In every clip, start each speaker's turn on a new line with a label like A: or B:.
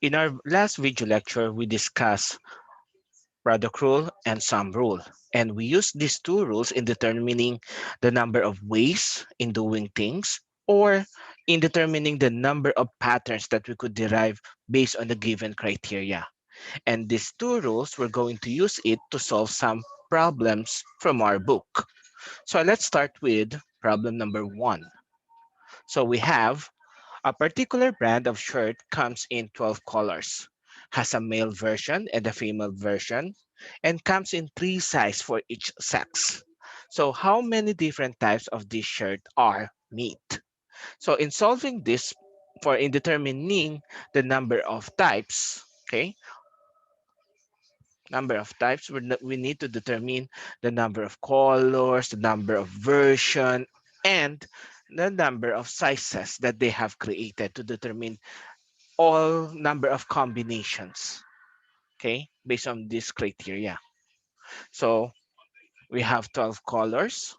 A: In our last video lecture, we discussed product rule and sum rule. And we use these two rules in determining the number of ways in doing things or in determining the number of patterns that we could derive based on the given criteria. And these two rules, we're going to use it to solve some problems from our book. So let's start with problem number 1. So we have a particular brand of shirt comes in 12 colors, has a male version and a female version, and comes in 3 sizes for each sex. So how many different types of this shirt are made? So in solving this, for in determining the number of types, okay, number of types, we need to determine the number of colors, the number of version, and the number of sizes that they have created to determine all number of combinations, okay, based on this criteria. So we have 12 colors,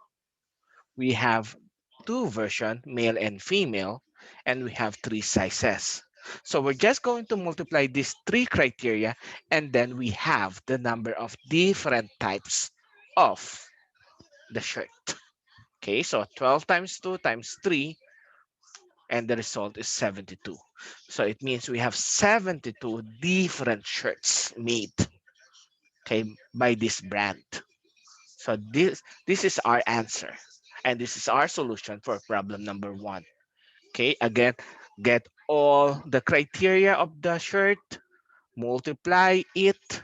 A: we have two version, male and female, and we have 3 sizes. So we're just going to multiply these 3 criteria, and then we have the number of different types of the shirt. Okay, so 12 times 2 times 3, and the result is 72. So it means we have 72 different shirts made, okay, by this brand. So this is our answer, and this is our solution for problem number 1. Okay, again, get all the criteria of the shirt, multiply it,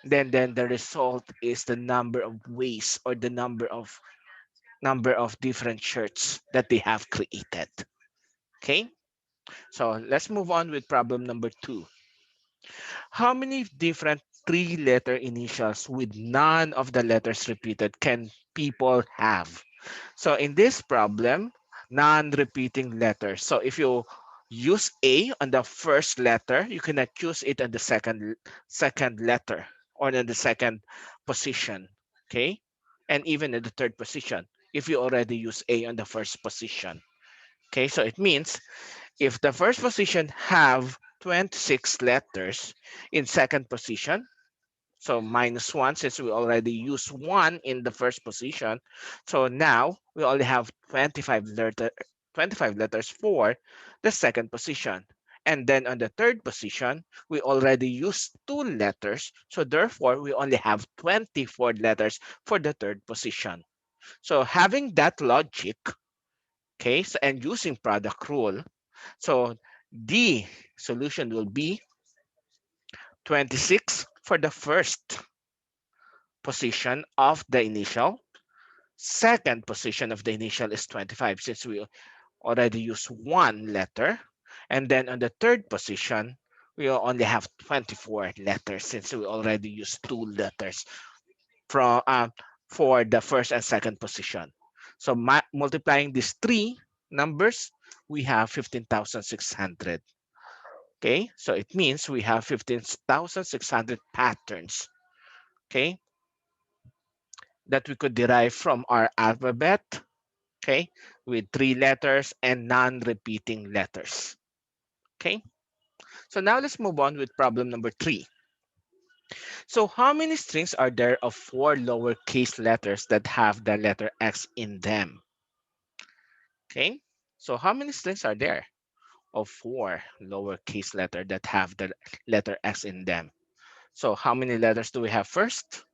A: then the result is the number of ways or the number of different shirts that they have created. Okay, so let's move on with problem number 2. How many different 3-letter initials with none of the letters repeated can people have? So in this problem, non-repeating letters. So if you use A on the first letter, you cannot use it on the second letter or in the second position. Okay, and even in the third position if you already use A on the first position. Okay, so it means if the first position have 26 letters in second position, so minus 1 since we already used 1 in the first position. So now we only have 25 letters for the second position. And then on the third position, we already used 2 letters. So therefore, we only have 24 letters for the third position. So having that logic, okay, so, and using product rule, so the solution will be 26 for the first position of the initial. Second position of the initial is 25 since we already use 1 letter. And then on the third position, we will only have 24 letters since we already used 2 letters from for the first and second position. So multiplying these 3 numbers, we have 15,600. Okay, so it means we have 15,600 patterns, okay, that we could derive from our alphabet, okay, with 3 letters and non-repeating letters. Okay, so now let's move on with problem number 3. So how many strings are there of 4 lowercase letters that have the letter X in them? Okay, so how many strings are there of 4 lowercase letters that have the letter X in them? So how many letters do we have first?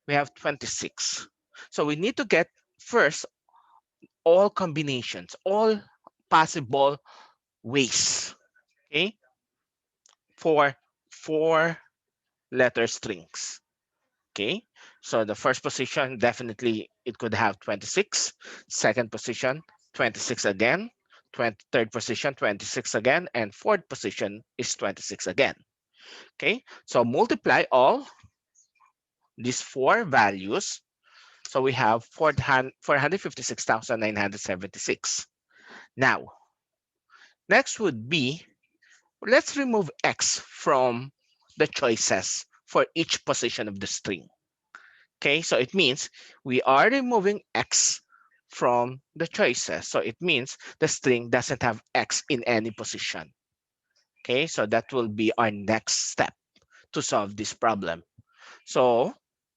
A: We have 26. So we need to get first all combinations, all possible ways, okay, for 4-letter strings. Okay, so the first position, definitely it could have 26. Second position, 26 again. Third position, 26 again. And fourth position is 26 again. Okay, so multiply all these 4 values. So we have 456,976. Now, next would be, let's remove X from the choices for each position of the string. Okay, so it means we are removing X from the choices. So it means the string doesn't have X in any position. Okay, so that will be our next step to solve this problem. So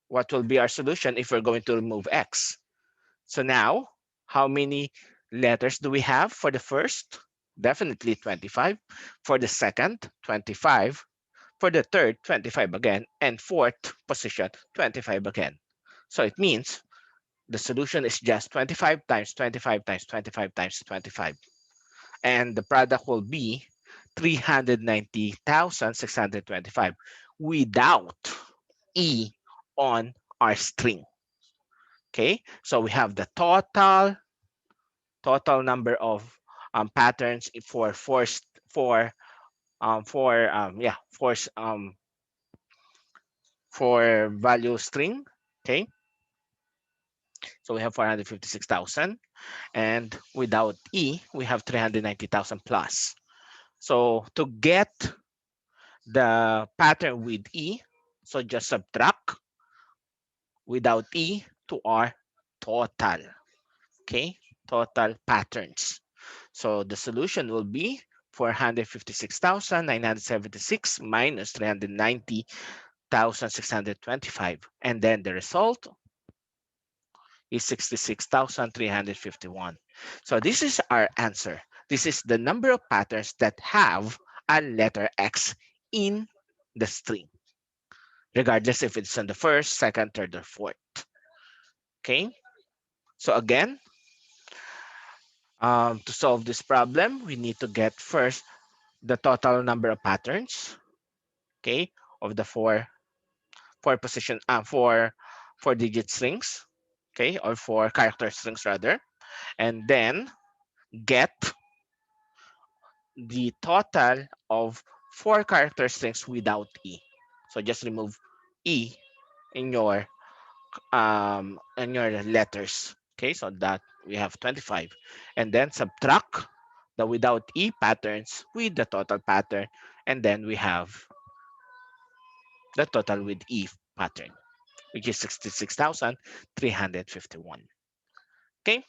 A: what will be our solution if we're going to remove x? So now, how many letters do we have for the first? Definitely 25. For the second, 25. For the third, 25 again. And fourth position, 25 again. So it means the solution is just 25 times 25 times 25 times 25. And the product will be 390,625 without E on our string. Okay, so we have the total number of patterns for forced for value string. Okay, so we have 456,000, and without E we have 390,000 plus. So to get the pattern with E, so just subtract without E to our total. Okay, total patterns. So the solution will be 456,976 minus 390,625. And then the result is 66,351. So this is our answer. This is the number of patterns that have a letter X in the string, regardless if it's on the first, second, third, or fourth. Okay. So again, to solve this problem, we need to get first the total number of patterns, okay, of the four position four digit strings, okay, or four character strings rather, and then get the total of four character strings without E. So just remove E in your letters. Okay, so that we have 25, and then subtract the without E patterns with the total pattern, and then we have the total with E pattern, which is 66,351. Okay,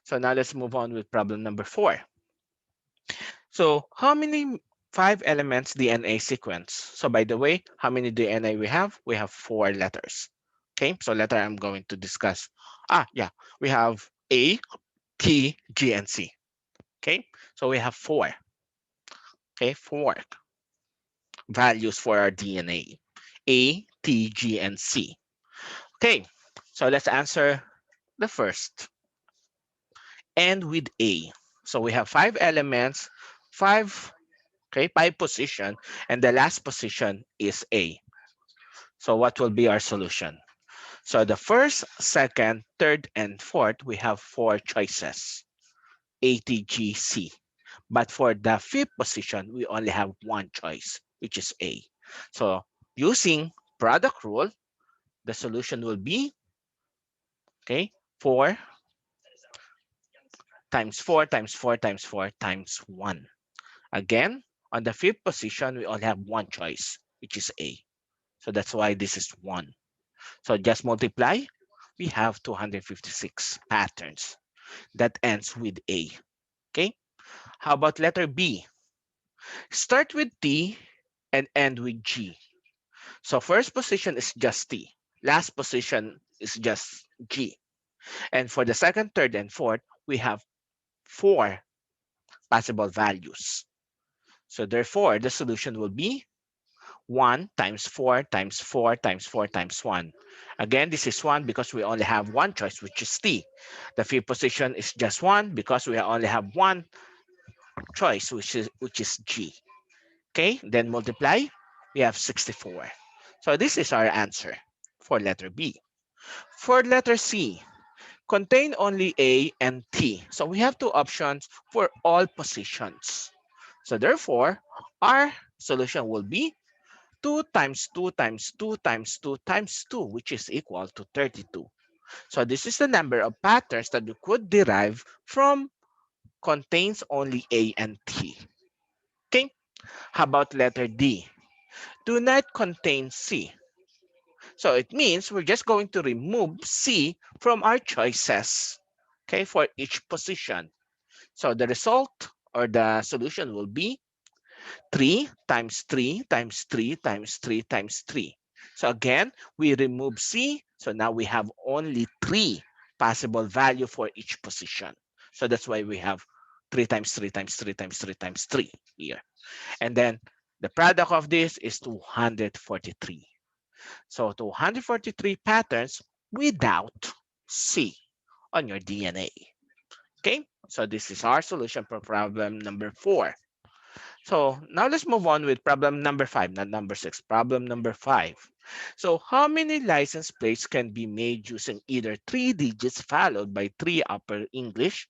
A: so now let's move on with problem number 4. So how many five elements DNA sequence? So by the way, how many DNA we have? We have 4 letters. Okay, so letter I'm going to discuss. Yeah, we have A, T, G, and C. Okay, so we have 4. Okay, 4 values for our DNA. A, T, G, and C. Okay, so let's answer the first. And with A. So we have 5 elements, 5, okay, 5 position, and the last position is A. So what will be our solution? So the first, second, third, and fourth, we have 4 choices, A, T, G, C. But for the fifth position, we only have 1 choice, which is A. So using product rule, the solution will be, okay, 4 times 4 times 4 times 4 times 1. Again, on the fifth position, we only have 1 choice, which is A. So that's why this is 1. So just multiply, we have 256 patterns that ends with A. Okay, how about letter B? Start with T and end with G. So first position is just T. Last position is just G. And for the second, third, and fourth, we have 4 possible values. So therefore, the solution will be 1 times 4 times 4 times 4 times 1. Again, this is 1 because we only have 1 choice, which is T. The fifth position is just 1 because we only have 1 choice, which is G. Okay, then multiply, we have 64. So this is our answer for letter B. For letter C, contain only A and T. So we have 2 options for all positions. So therefore, our solution will be 2 times 2 times 2 times 2 times 2, which is equal to 32. So this is the number of patterns that you could derive from contains only A and T. Okay, how about letter D? Do not contain C. So it means we're just going to remove C from our choices, okay, for each position. So the result or the solution will be 3 times 3 times 3 times 3 times 3. So again, we remove C. So now we have only 3 possible value for each position. So that's why we have 3 times 3 times 3 times 3 times 3 here. And then the product of this is 243. So 243 patterns without C on your DNA. Okay, so this is our solution for problem number 4. So now let's move on with problem number 5, not number 6. Problem number 5. So how many license plates can be made using either 3 digits followed by 3 upper English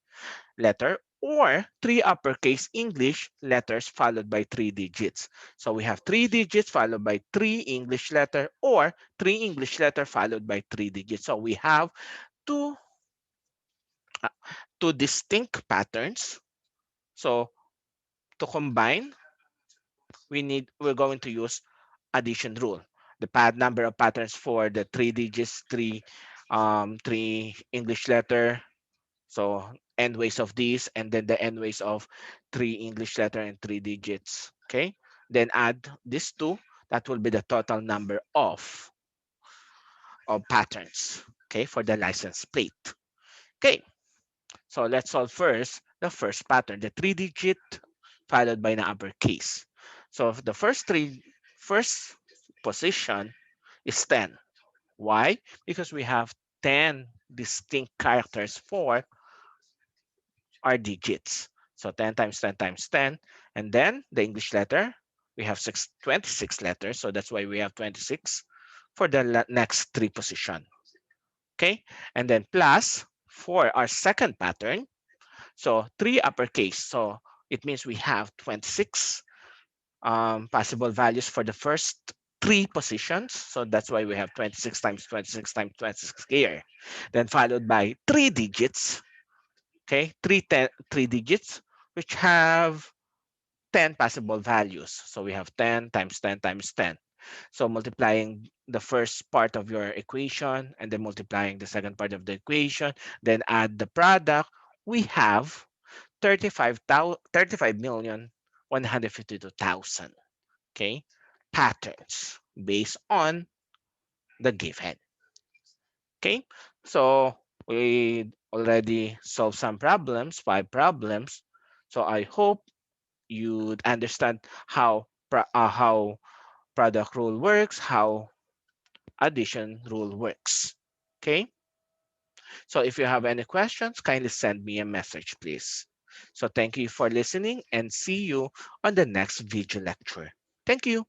A: letter or 3 uppercase English letters followed by 3 digits? So we have 3 digits followed by 3 English letter or 3 English letter followed by 3 digits. So we have two, uh, two distinct patterns. So to combine, we're going to use addition rule. The pad number of patterns for the 3 digits, 3 English letter. So n ways of these, and then the n ways of 3 English letter and 3 digits. Okay. Then add these two. That will be the total number of patterns. Okay, for the license plate. Okay. So let's solve first the first pattern, the 3-digit followed by an uppercase. So the first position is 10. Why? Because we have 10 distinct characters for our digits. So 10 times 10 times 10. And then the English letter, we have 26 letters. So that's why we have 26 for the next 3 position. Okay. And then plus for our second pattern, so 3 uppercase. So it means we have 26 possible values for the first 3 positions. So that's why we have 26 times 26 times 26 here. Then followed by 3 digits. Okay, 3 digits, which have 10 possible values. So we have 10 times 10 times 10. So multiplying the first part of your equation and then multiplying the second part of the equation, then add the product, we have 35,152,000, okay, patterns based on the given. Okay, so we already solved some problems, 5 problems. So I hope you understand how product rule works, how addition rule works. Okay, so if you have any questions, kindly send me a message, please. So thank you for listening and see you on the next video lecture. Thank you.